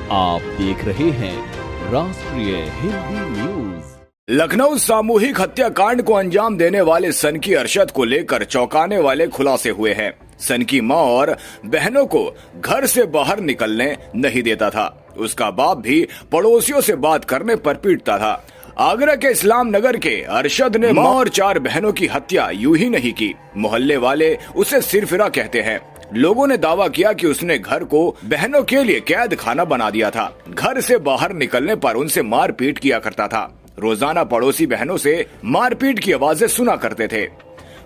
आप देख रहे हैं राष्ट्रीय हिंदी न्यूज। लखनऊ सामूहिक हत्याकांड को अंजाम देने वाले सनकी अरशद को लेकर चौंकाने वाले खुलासे हुए हैं। सनकी मां और बहनों को घर से बाहर निकलने नहीं देता था। उसका बाप भी पड़ोसियों से बात करने पर पीटता था। आगरा के इस्लाम नगर के अरशद ने मां और 4 बहनों की हत्या यूं ही नहीं की। मोहल्ले वाले उसे सिरफिरा कहते हैं। लोगों ने दावा किया कि उसने घर को बहनों के लिए कैद खाना बना दिया था। घर से बाहर निकलने पर उनसे मारपीट किया करता था। रोजाना पड़ोसी बहनों से मारपीट की आवाजें सुना करते थे।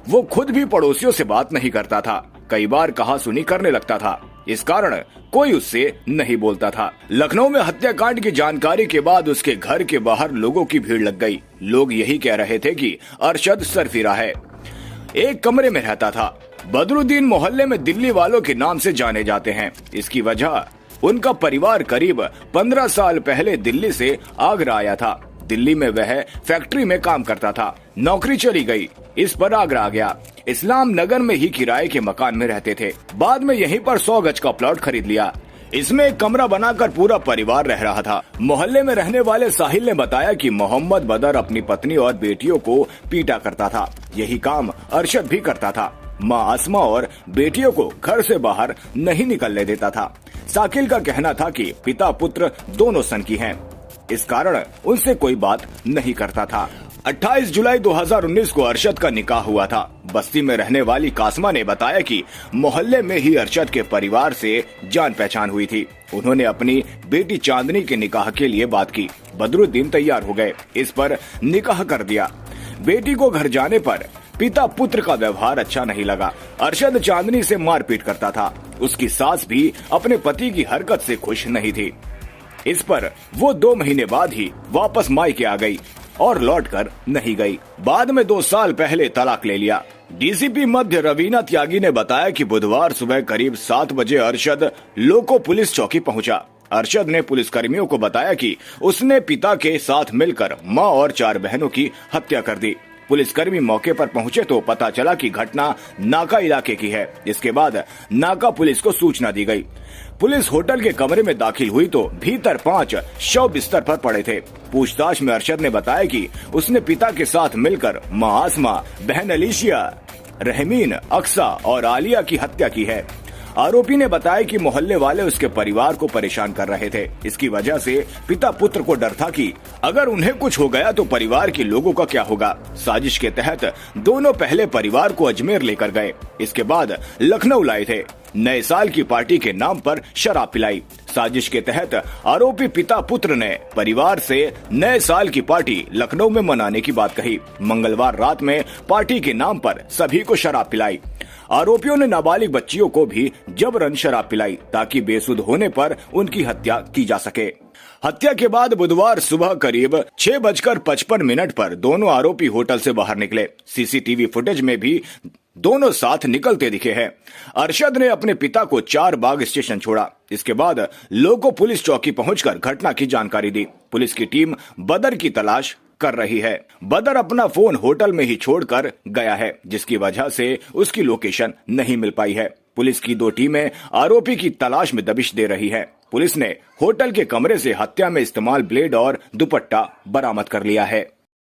वो खुद भी पड़ोसियों से बात नहीं करता था। कई बार कहा सुनी करने लगता था। इस कारण कोई उससे नहीं बोलता था। लखनऊ में हत्याकांड की जानकारी के बाद उसके घर के बाहर लोगों की भीड़ लग गई। लोग यही कह रहे थे कि अरशद सरफिरा है। एक कमरे में रहता था। बदरुद्दीन मोहल्ले में दिल्ली वालों के नाम से जाने जाते हैं। इसकी वजह उनका परिवार करीब 15 साल पहले दिल्ली से आगरा आया था। दिल्ली में वह फैक्ट्री में काम करता था। नौकरी चली गई, इस पर आगरा आ गया। इस्लाम नगर में ही किराए के मकान में रहते थे। बाद में यहीं पर 100 गज का प्लॉट खरीद लिया। इसमें एक कमरा बनाकर पूरा परिवार रह रहा था। मोहल्ले में रहने वाले साहिल ने बताया कि मोहम्मद बदर अपनी पत्नी और बेटियों को पीटा करता था। यही काम अरशद भी करता था। माँ आसमा और बेटियों को घर से बाहर नहीं निकलने देता था। साकिल का कहना था कि पिता पुत्र दोनों सनकी हैं, इस कारण उनसे कोई बात नहीं करता था। 28 जुलाई 2019 को अरशद का निकाह हुआ था। बस्ती में रहने वाली कासमा ने बताया कि मोहल्ले में ही अरशद के परिवार से जान पहचान हुई थी। उन्होंने अपनी बेटी चांदनी के निकाह के लिए बात की। बदरुद्दीन तैयार हो गए, इस पर निकाह कर दिया। बेटी को घर जाने पर पिता पुत्र का व्यवहार अच्छा नहीं लगा। अरशद चांदनी से मारपीट करता था। उसकी सास भी अपने पति की हरकत से खुश नहीं थी। इस पर वो 2 महीने बाद ही वापस मायके आ गई और लौटकर नहीं गई। बाद में 2 साल पहले तलाक ले लिया। डीसीपी मध्य रवीना त्यागी ने बताया कि बुधवार सुबह करीब 7 बजे अरशद लोको पुलिस चौकी पहुंचा। अरशद ने पुलिसकर्मियों को बताया कि उसने पिता के साथ मिलकर मां और 4 बहनों की हत्या कर दी। पुलिसकर्मी मौके पर पहुंचे तो पता चला कि घटना नाका इलाके की है। इसके बाद नाका पुलिस को सूचना दी गई। पुलिस होटल के कमरे में दाखिल हुई तो भीतर 5 शव बिस्तर पर पड़े थे। पूछताछ में अरशद ने बताया कि उसने पिता के साथ मिलकर मां आसमा, बहन अलीशिया, रहमीन, अक्सा और आलिया की हत्या की है। आरोपी ने बताया कि मोहल्ले वाले उसके परिवार को परेशान कर रहे थे। इसकी वजह से पिता पुत्र को डर था कि अगर उन्हें कुछ हो गया तो परिवार के लोगों का क्या होगा। साजिश के तहत दोनों पहले परिवार को अजमेर लेकर गए। इसके बाद लखनऊ लाए थे। नए साल की पार्टी के नाम पर शराब पिलाई। साजिश के तहत आरोपी पिता पुत्र ने परिवार से नए साल की पार्टी लखनऊ में मनाने की बात कही। मंगलवार रात में पार्टी के नाम पर सभी को शराब पिलाई। आरोपियों ने नाबालिग बच्चियों को भी जबरन शराब पिलाई ताकि बेसुध होने पर उनकी हत्या की जा सके। हत्या के बाद बुधवार सुबह करीब 6:55 पर दोनों आरोपी होटल से बाहर निकले। सीसीटीवी फुटेज में भी दोनों साथ निकलते दिखे हैं। अरशद ने अपने पिता को 4 बाग स्टेशन छोड़ा। इसके बाद लोको पुलिस चौकी पहुंचकर घटना की जानकारी दी। पुलिस की टीम बदर की तलाश कर रही है। बदर अपना फोन होटल में ही छोड़कर गया है, जिसकी वजह से उसकी लोकेशन नहीं मिल पाई है। पुलिस की 2 टीमें आरोपी की तलाश में दबिश दे रही है। पुलिस ने होटल के कमरे से हत्या में इस्तेमाल ब्लेड और दुपट्टा बरामद कर लिया है।